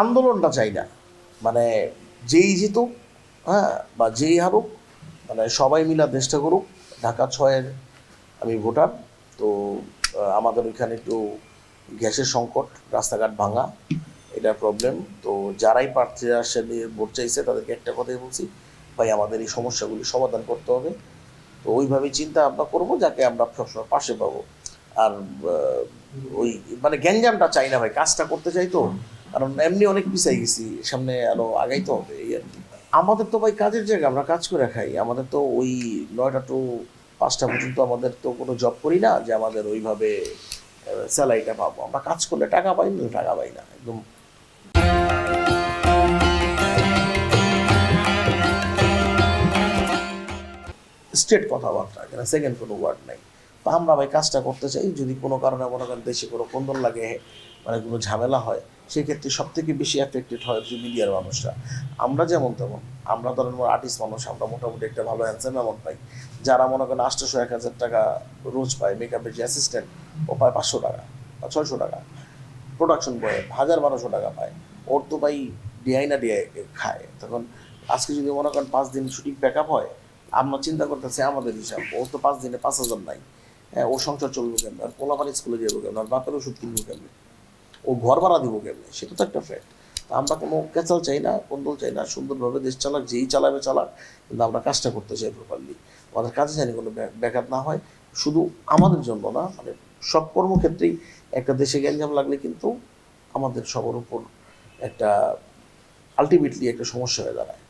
আন্দোলনটা চাই না, মানে যেই জিতুক, হ্যাঁ, বা যেই হারুক, মানে সবাই মিলা দেশটা করুক। ঢাকা 6-এর আমি ভোটার, তো আমাদের ওইখানে একটু গ্যাসের সংকট, রাস্তাঘাট ভাঙা, এটা প্রবলেম। তো যারাই প্রার্থীরা আসে নিয়ে ভোট চাইছে তাদেরকে একটা কথাই বলছি, ভাই আমাদের এই সমস্যাগুলি সমাধান করতে হবে। তো ওইভাবেই চিন্তা ভাবনা করবো, যাকে আমরা সবসময় পাশে পাবো। আর ওই মানে গ্যাঞ্জামটা চাই না ভাই, কাজটা করতে চাই তো, কারণ এমনি অনেক পিছাই গেছি, সামনে আরো আগাইতে হবে, এই আর কি। আমাদের তো ভাই কাজের জায়গা, আমরা কাজ করে খাই। আমাদের তো ওই 9টা টু 5টা পর্যন্ত আমাদের তো কোনো জব করি না যে আমাদের ওইভাবে স্যালারিটা পাবো। আমরা কাজ করলে টাকা পাই না, টাকা পাই না একদম। স্ট্রেট কথাবার্তা, এখানে সেকেন্ড কোনো ওয়ার্ড নাই। তো আমরা ভাই কাজটা করতে চাই। যদি কোনো কারণে মনে করেন দেশে কোনো কন্দল লাগে, মানে কোনো ঝামেলা হয়, সেক্ষেত্রে সব থেকে বেশি এফেক্টেড হয় হচ্ছে মিডিয়ার মানুষরা। আমরা যেমন তেমন, আমরা ধরেন আর্টিস্ট মানুষ, আমরা মোটামুটি একটা ভালো হ্যান্ডসাম অ্যামাউন্ট পাই। যারা মনে করেন 800-1000 টাকা রোজ পায়, মেকআপের যে অ্যাসিস্ট্যান্ট ও পায় 500 টাকা বা 600 টাকা, প্রোডাকশন বয়ে 1000-1200 টাকা পায়। ওর তো ভাই ডিআই না ডিআই খায়। তখন আজকে যদি মনে করেন 5 দিন শুটিং ব্যাক আপ হয়, আমরা চিন্তা করতেছি আমাদের হিসাব, ও তো 5 দিনে 5,000 নাই। হ্যাঁ, ও সংসার চলবে কেমন, আর পোলাপান স্কুলে যাবো কেমন, আর বাপের ওষুধ কিনবো কেমনে, ও ঘর ভাড়া দিব কেমনে, সেটা তো একটা ফ্যাক্ট। আমরা কোনো ক্যাচাল চাই না, কন্দল চাই না, সুন্দরভাবে দেশ চালাক, যেই চালাবে চালাক, কিন্তু আমরা কাজটা করতে চাই প্রপারলি। আমাদের কাজে জানি কোনো ব্যাঘাত না হয়। শুধু আমাদের জন্য না, মানে সব কর্মক্ষেত্রেই একটা দেশে গ্যাঞ্জাম লাগলে কিন্তু আমাদের সবার উপর একটা আলটিমেটলি একটা সমস্যা হয়ে দাঁড়ায়।